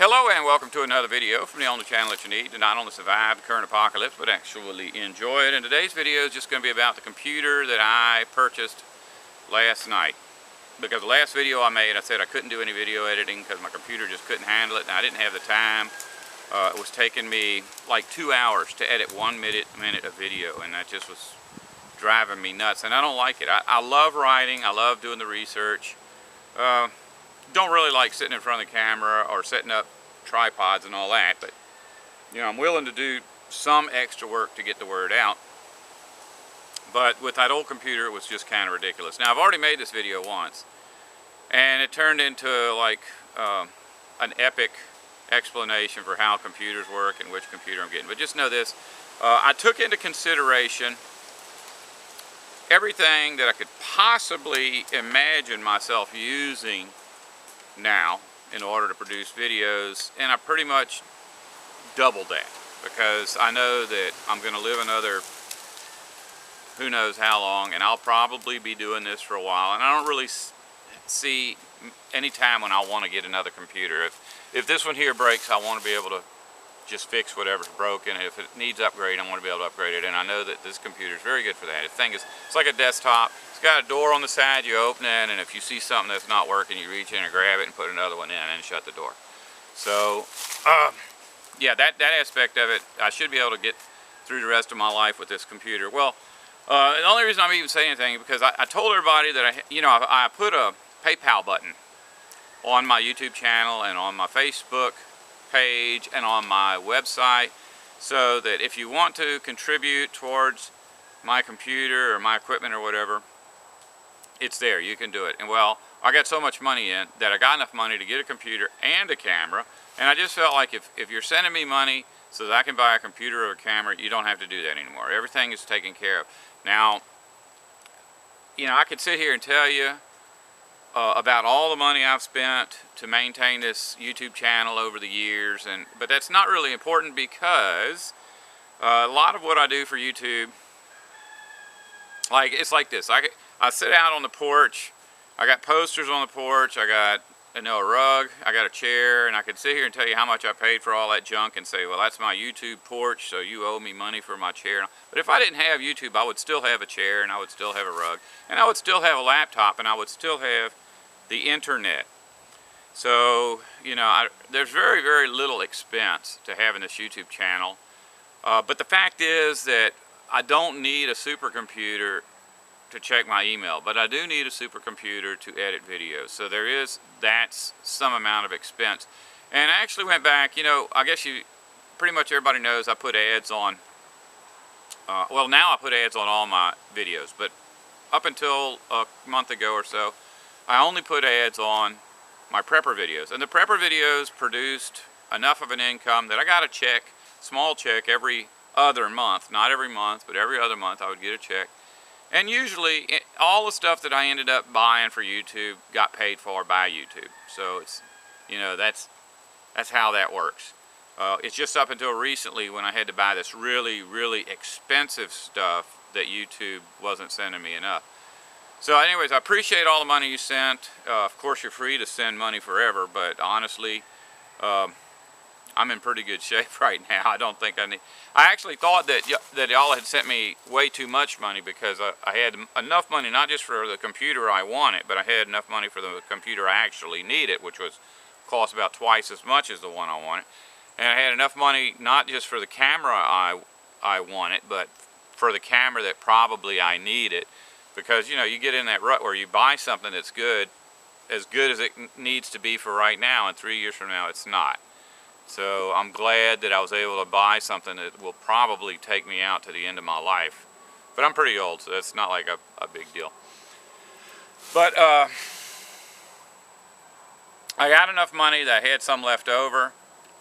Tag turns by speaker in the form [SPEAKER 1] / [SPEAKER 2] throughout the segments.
[SPEAKER 1] Hello and welcome to another video from the only channel that you need to not only survive the current apocalypse but actually enjoy it. And today's video is just going to be about the computer that I purchased last night. Because the last video I made, I said I couldn't do any video editing because my computer just couldn't handle it and I didn't have the time. It was taking me like 2 hours to edit 1 minute of video, and that just was driving me nuts, and I don't like it. I love writing, I love doing the research. Don't really like sitting in front of the camera or setting up tripods and all that, but you know, I'm willing to do some extra work to get the word out. But with that old computer, it was just kind of ridiculous. Now, I've already made this video once, and it turned into like an epic explanation for how computers work and which computer I'm getting. But just know this, I took into consideration everything that I could possibly imagine myself using now in order to produce videos, and I pretty much doubled that because I know that I'm going to live another who knows how long, and I'll probably be doing this for a while, and I don't really see any time when I want to get another computer. If this one here breaks, I want to be able to just fix whatever's broken. If it needs upgrade, I want to be able to upgrade it, and I know that this computer is very good for that. The thing is, it's like a desktop. It's got a door on the side, you open it, and if you see something that's not working, you reach in and grab it and put another one in and shut the door. So, yeah, that aspect of it, I should be able to get through the rest of my life with this computer. Well, the only reason I'm even saying anything is because I told everybody that I put a PayPal button on my YouTube channel and on my Facebook page and on my website, so that if you want to contribute towards my computer or my equipment or whatever, it's there. You can do it. And well, I got so much money in that I got enough money to get a computer and a camera, and I just felt like if you're sending me money so that I can buy a computer or a camera, you don't have to do that anymore. Everything is taken care of. Now, you know, I could sit here and tell you about all the money I've spent to maintain this YouTube channel over the years, but that's not really important because a lot of what I do for YouTube, like, it's like this. I sit out on the porch, I got posters on the porch, I got a rug, I got a chair, and I could sit here and tell you how much I paid for all that junk and say, well, that's my YouTube porch, so you owe me money for my chair. But if I didn't have YouTube, I would still have a chair, and I would still have a rug, and I would still have a laptop, and I would still have the internet. So, you know, there's very, very little expense to having this YouTube channel. But the fact is that I don't need a supercomputer to check my email, but I do need a supercomputer to edit videos. So that's some amount of expense. And I actually went back, you know, I guess pretty much everybody knows I put ads on, well, now I put ads on all my videos, but up until a month ago or so, I only put ads on my prepper videos. And the prepper videos produced enough of an income that I got a check, small check, every other month. Not every month, but every other month I would get a check. And usually, all the stuff that I ended up buying for YouTube got paid for by YouTube. So it's, you know, that's how that works. It's just up until recently when I had to buy this really, really expensive stuff that YouTube wasn't sending me enough. So anyways, I appreciate all the money you sent. Of course, you're free to send money forever, but honestly, I'm in pretty good shape right now. I don't think I need. I actually thought that y'all had sent me way too much money because I had enough money not just for the computer I wanted, but I had enough money for the computer I actually needed, which cost about twice as much as the one I wanted. And I had enough money not just for the camera I wanted, but for the camera that probably I needed. Because, you know, you get in that rut where you buy something that's good as it needs to be for right now, and 3 years from now it's not. So I'm glad that I was able to buy something that will probably take me out to the end of my life. But I'm pretty old, so that's not like a big deal. But I got enough money that I had some left over,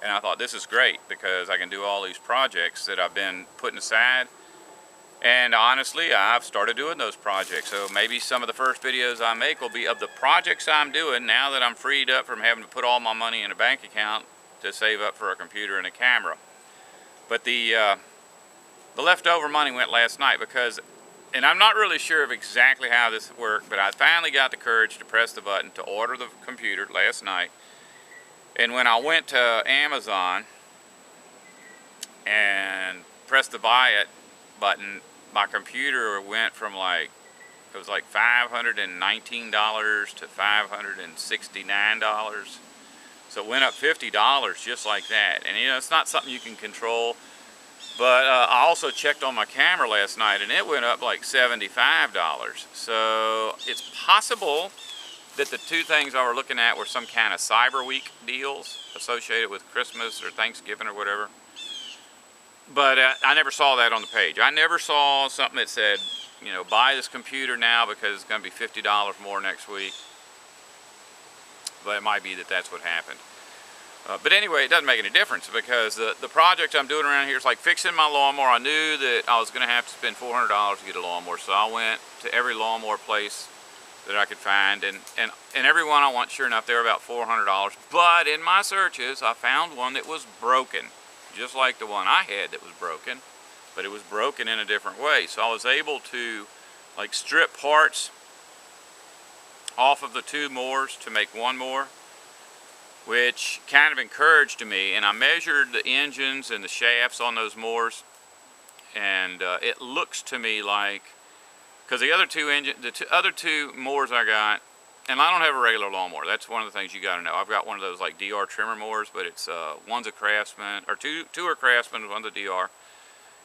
[SPEAKER 1] and I thought this is great because I can do all these projects that I've been putting aside. And honestly, I've started doing those projects. So maybe some of the first videos I make will be of the projects I'm doing now that I'm freed up from having to put all my money in a bank account to save up for a computer and a camera. But the leftover money went last night because And I'm not really sure of exactly how this worked, but I finally got the courage to press the button to order the computer last night. And when I went to Amazon and pressed the buy it button, my computer went from like, it was like $519 to $569. So it went up $50 just like that. And you know, it's not something you can control. But I also checked on my camera last night and it went up like $75. So it's possible that the two things I were looking at were some kind of Cyber Week deals associated with Christmas or Thanksgiving or whatever. But I never saw that on the page. I never saw something that said, you know, buy this computer now because it's going to be $50 more next week. But it might be that that's what happened. But anyway, it doesn't make any difference because the project I'm doing around here is like fixing my lawnmower. I knew that I was going to have to spend $400 to get a lawnmower, so I went to every lawnmower place that I could find, and every one I want, sure enough, they were about $400. But in my searches, I found one that was broken, just like the one I had that was broken, but it was broken in a different way. So I was able to like strip parts off of the two mowers to make one mower, which kind of encouraged me. And I measured the engines and the shafts on those mowers, and it looks to me like, because the other two mowers I got, and I don't have a regular lawnmower. That's one of the things you got to know. I've got one of those like DR trimmer mowers, but it's one's a Craftsman, or two are Craftsman, one's a DR,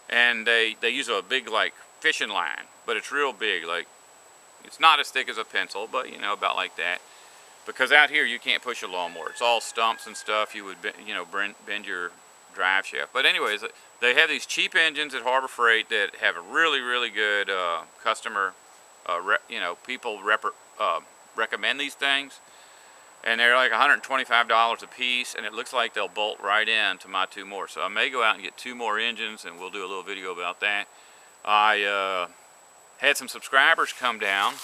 [SPEAKER 1] and they use a big like fishing line, but it's real big. Like, it's not as thick as a pencil, but you know, about like that. Because out here you can't push a lawnmower. It's all stumps and stuff. You would, you know, bend your drive shaft. But anyways, they have these cheap engines at Harbor Freight that have a really, really good customer, you know, people recommend these things. And they're like $125 a piece, and it looks like they'll bolt right into my two more. So I may go out and get two more engines, and we'll do a little video about that. I had some subscribers come down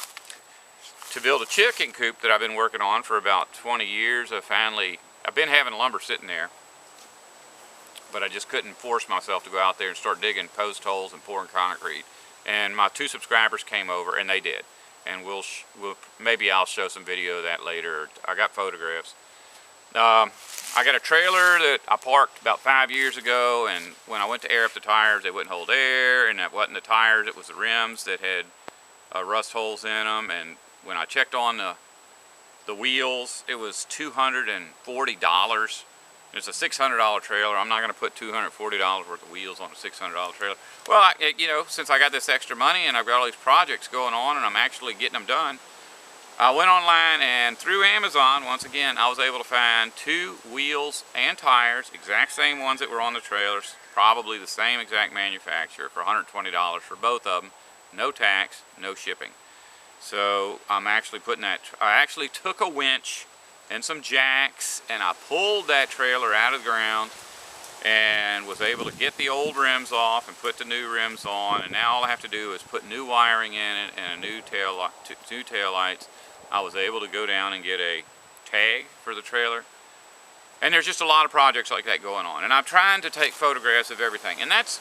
[SPEAKER 1] to build a chicken coop that I've been working on for about 20 years. I've been having lumber sitting there, but I just couldn't force myself to go out there and start digging post holes and pouring concrete. And my two subscribers came over, and they did. And maybe I'll show some video of that later. I got photographs. I got a trailer that I parked about 5 years ago, and when I went to air up the tires, they wouldn't hold air, and that wasn't the tires, it was the rims that had rust holes in them. And when I checked on the wheels, it was $240. It's a $600 trailer. I'm not going to put $240 worth of wheels on a $600 trailer. Well, you know, since I got this extra money and I've got all these projects going on and I'm actually getting them done, I went online, and through Amazon, once again, I was able to find two wheels and tires, exact same ones that were on the trailers, probably the same exact manufacturer, for $120 for both of them. No tax, no shipping. So I'm actually putting that, I actually took a winch and some jacks, and I pulled that trailer out of the ground and was able to get the old rims off and put the new rims on. And now all I have to do is put new wiring in it and a new tail lights. I was able to go down and get a tag for the trailer. And there's just a lot of projects like that going on. And I'm trying to take photographs of everything. And that's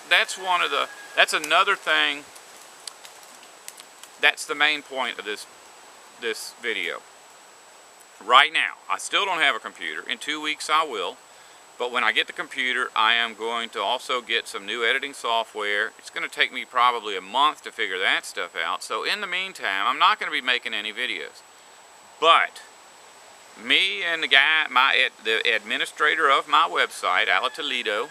[SPEAKER 1] another thing. That's the main point of this video. Right now, I still don't have a computer. In 2 weeks I will. But when I get the computer, I am going to also get some new editing software. It's going to take me probably a month to figure that stuff out. So in the meantime, I'm not going to be making any videos. But me and the guy, the administrator of my website, Ala Toledo,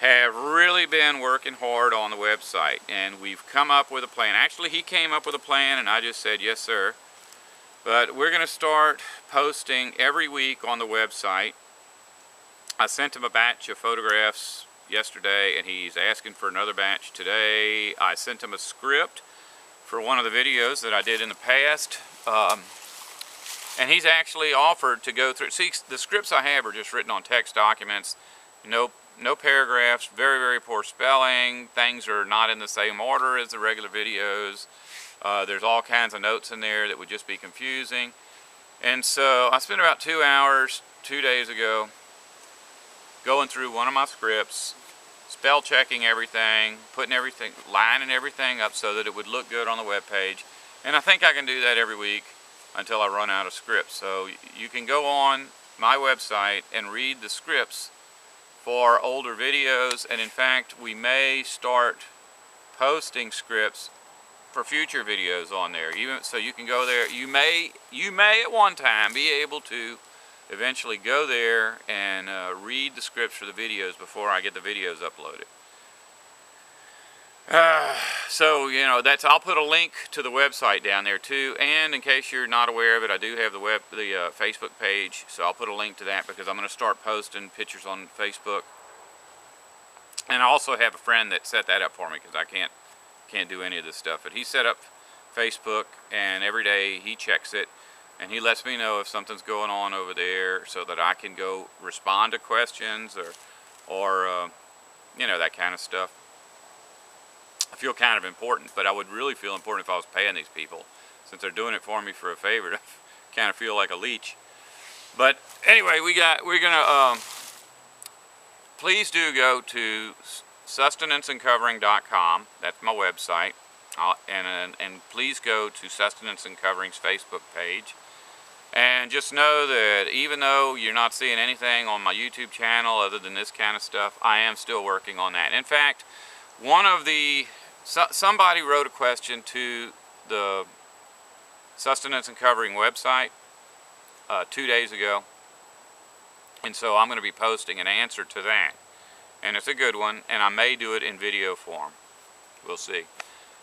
[SPEAKER 1] have really been working hard on the website, and we've come up with a plan. Actually, he came up with a plan, and I just said, yes, sir. But we're going to start posting every week on the website. I sent him a batch of photographs yesterday, and he's asking for another batch today. I sent him a script for one of the videos that I did in the past. And he's actually offered to go through. See, the scripts I have are just written on text documents. No paragraphs, very, very poor spelling. Things are not in the same order as the regular videos. There's all kinds of notes in there that would just be confusing. And so I spent about 2 hours 2 days ago going through one of my scripts, spell checking everything, putting everything, lining everything up so that it would look good on the web page. And I think I can do that every week until I run out of scripts. So you can go on my website and read the scripts for older videos, and in fact we may start posting scripts for future videos on there. Even so, you can go there. You may at one time be able to eventually go there and read the scripts for the videos before I get the videos uploaded. So you know, I'll put a link to the website down there too. And in case you're not aware of it, I do have the Facebook page, so I'll put a link to that because I'm going to start posting pictures on Facebook. And I also have a friend that set that up for me because I can't do any of this stuff. But he set up Facebook, and every day he checks it, and he lets me know if something's going on over there, so that I can go respond to questions or you know, that kind of stuff. I feel kind of important, but I would really feel important if I was paying these people. Since they're doing it for me for a favor, I kind of feel like a leech. But anyway, we're gonna please do go to sustenanceandcovering.com. That's my website. And please go to Sustenance and Covering's Facebook page. And just know that even though you're not seeing anything on my YouTube channel other than this kind of stuff, I am still working on that. In fact, somebody wrote a question to the Sustenance and Covering website 2 days ago, and so I'm going to be posting an answer to that, and it's a good one, and I may do it in video form. We'll see.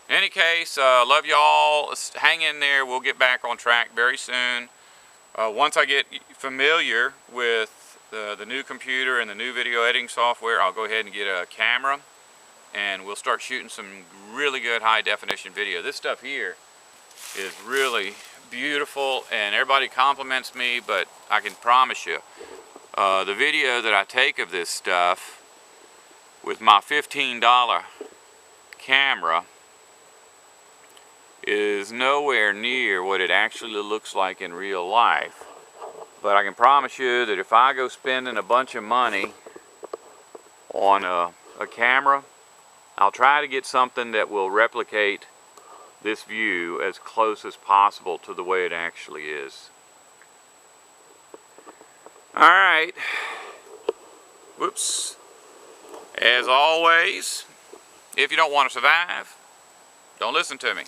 [SPEAKER 1] In any case, love y'all. Hang in there. We'll get back on track very soon. Once I get familiar with the new computer and the new video editing software, I'll go ahead and get a camera, and we'll start shooting some really good high definition video. This stuff here is really beautiful, and everybody compliments me, but I can promise you, the video that I take of this stuff with my $15 camera is nowhere near what it actually looks like in real life. But I can promise you that if I go spending a bunch of money on a camera, I'll try to get something that will replicate this view as close as possible to the way it actually is. Alright. Whoops. As always, if you don't want to survive, don't listen to me.